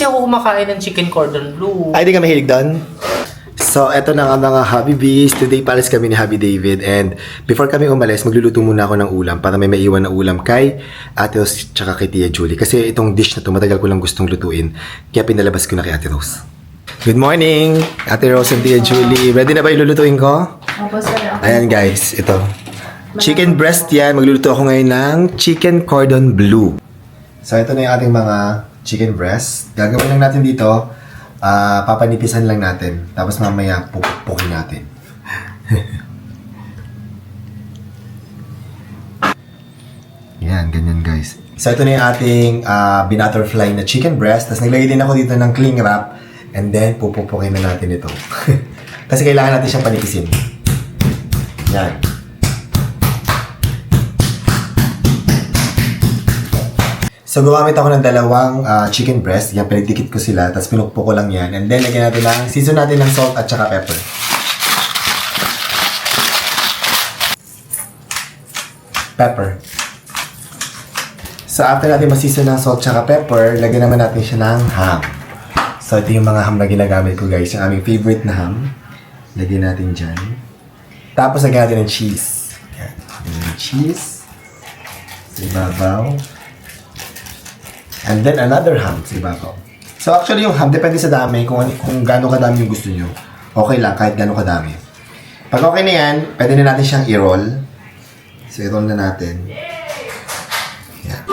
kasi ako kumakain ng chicken cordon bleu. Ay, di ka mahilig doon? So, eto na nga mga Hobby Bees. Today, palis kami ni Hobby David. And before kami umalis, magluluto muna ako ng ulam para may maiwan na ulam kay Ate Rose tsaka kay Tia Julie. Kasi itong dish na to, matagal ko lang gustong lutuin. Kaya pinalabas ko na kay Ate Rose. Good morning, Ate Rose and Tia Julie. Ready na ba yung lulutuin ko? Opo, sir. Ayan guys, ito. Chicken breast yan. Magluluto ako ngayon ng chicken cordon bleu. So, ito na yung ating mga chicken breast. Gagawin lang natin dito. Papanipisan lang natin. Tapos mamaya pupukpukin natin. Yan, ganyan guys. So ito na yung ating binutterfly na chicken breast. Tapos naglagay din ako dito ng cling wrap. And then pupupukin na natin ito. Kasi kailangan natin siyang panipisin. Yan. So, gumamit ako ng dalawang chicken breast. Yan, pinagdikit ko sila. Tapos pinukpo ko lang yan. And then, lagyan natin ng, season natin ng salt at saka pepper. Pepper. So, after natin ma-season ng salt at saka pepper, lagyan naman natin siya ng ham. So, ito yung mga ham na ginagamit ko, guys. Yung aming favorite na ham. Lagyan natin dyan. Tapos, lagyan natin ng cheese. Yan. Lagyan ng cheese. Sa ibabaw. And then another ham sa ibabaw. So actually yung ham, depende sa dami, kung gaano kadami yung gusto nyo. Okay lang, kahit gaano kadami. Pag okay na yan, pwede na natin siyang i-roll. So i-roll na natin. Yan.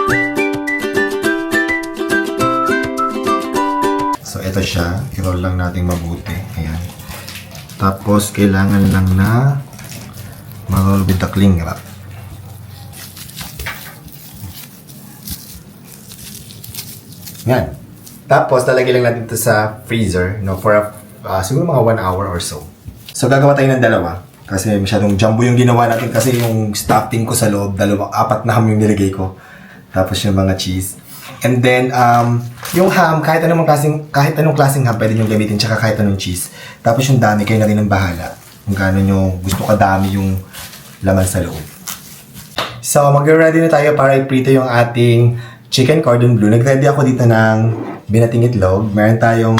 So ito siya, i-roll lang natin mabuti. Ayan. Tapos kailangan lang na ma-roll with the cling wrap. Yan. Tapos, lalagay lang natin ito sa freezer, no, for siguro mga 1 hour or so. So, gagawa tayo ng dalawa. Kasi masyadong jumbo yung ginawa natin kasi yung stuffing ko sa loob, 4 na ham yung nilagay ko. Tapos yung mga cheese. And then, yung ham, kahit anong klaseng ham, pwede nyo gamitin, tsaka kahit anong cheese. Tapos yung dami, kayo na rin ang bahala. Kung gaano nyo gusto kadami yung laman sa loob. So, mag-ready na tayo para i-prito yung ating chicken cordon bleu. Nag-ready ako dito ng binating itlog. Meron tayong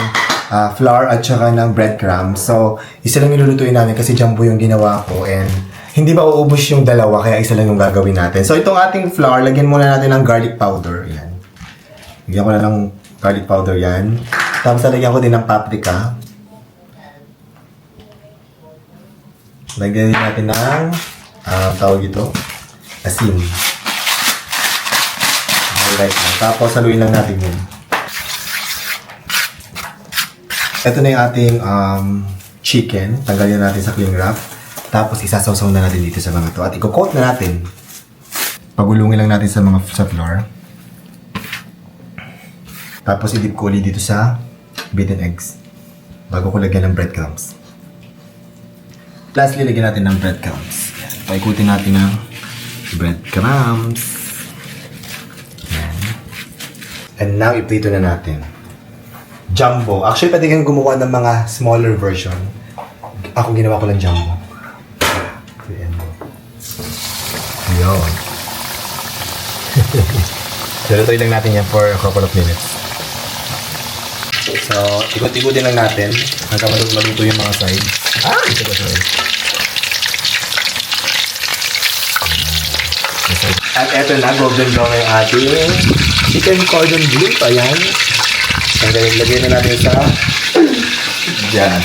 flour at saka ng breadcrumbs. So, isa lang nilulutuin namin kasi jumbo yung ginawa ko. And hindi ba uubos yung dalawa kaya isa lang yung gagawin natin. So, itong ating flour, lagyan muna natin ng garlic powder. Yan. Lagyan ko na ng garlic powder yan. Tapos, lagyan ko din ng paprika. Lagyan din natin ng tawag ito, asin. Right now. Tapos, haluin lang natin yun. Ito na yung ating chicken. Tanggalin natin sa cling wrap. Tapos, isasawsaw na natin dito sa mga to. At i-coat na natin. Pagulungin lang natin sa flour. Tapos, i-dip ko ulit dito sa beaten eggs. Bago ko lagyan ng breadcrumbs. Lastly, lagyan natin ng breadcrumbs. Paikutin natin ng breadcrumbs. And now, iprito na natin. Jumbo. Actually, pwede kang gumawa ng mga smaller version. Ako ginawa ko lang jumbo. Ayan. Yun. Lutuin lang natin yan for a couple of minutes. So, ikot-ikutin lang natin hanggang maluto yung mga sides. Ito ba siya? At eto na, golden brown na yung ating chicken cordon bleu. Ayan. Lagyan na natin sa dyan.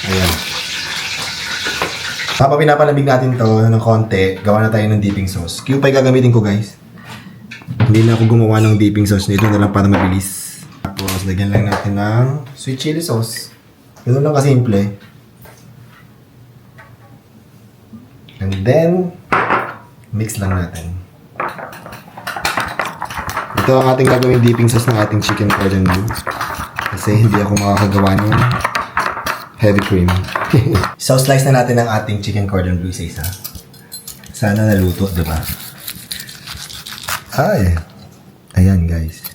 Ayan. Kapag pinapalamig natin to ng konti, gawa na tayo ng dipping sauce. Cube pa gagamitin ko, guys. Hindi na ako gumawa ng dipping sauce nito na lang para mabilis. Tapos, lagyan lang natin ng sweet chili sauce. Ganun lang kasimple. And then, mix lang natin. Ito ang ating gagawin dipping sauce ng ating chicken cordon bleu. Kasi hindi ako makakagawa ng heavy cream. So, slice na natin ang ating chicken cordon bleu isa-isa. Sana naluto, diba? Ay! Ayan, guys.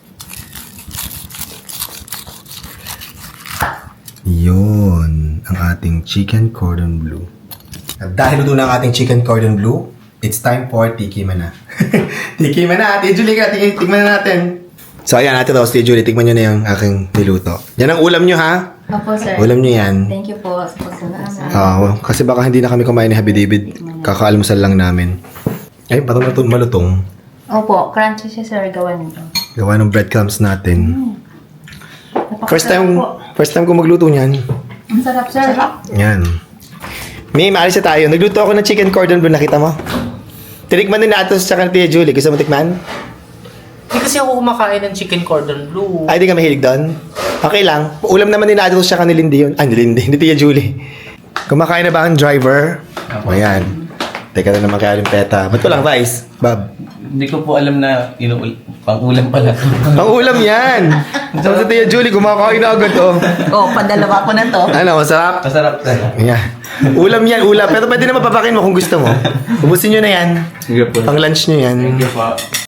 Yun, ang ating chicken cordon bleu. At dahil luto na ang ating chicken cordon bleu, it's time for tikiman na. Tikiman na, Ate Julie, tikman na natin. So ayan, Ate Rose, Tia Julie, tikman nyo na yung aking niluto. Yan ang ulam nyo, ha? Opo, sir. Ulam nyo yan. Thank you po sa pagsunod. Oo, kasi baka hindi na kami kumain ni Happy David. Kakaalmusal lang namin. Ay, parang malutong. Opo, crunchy siya, sir. Gawa nito. Gawa ng breadcrumbs natin. First Napakasarap time ko magluto niyan. Ang sarap, sir. Yan. May maalis na tayo. Nagluto ako ng chicken cordon bleu, nakita mo? Tinikman din natin sa Tia Julie. Gusto mo tikman? Hindi kasi ako kumakain ng chicken cordon bleu. Ay, di ka mahilig doon? Okay lang. Ulam naman din natin siya ni Lindy yun. Ay, ni Lindy. Ni Tia Julie. Kumakain na ba ang driver? O yan. Teka na naman kaya yung peta. Ba't ko lang rice? Bob. Hindi ko po alam na pang-ulam pala. Ang ulam yan! Sabi sa Tia Julie, kumakain na agad oh. Padalawa ko na to. Ano, masarap? Masarap talaga. Yan. Ulam yan, ulam. Pero pwede naman papakin mo kung gusto mo. Ubusin nyo na yan. Sige po. Pang lunch nyo yan. Thank you po.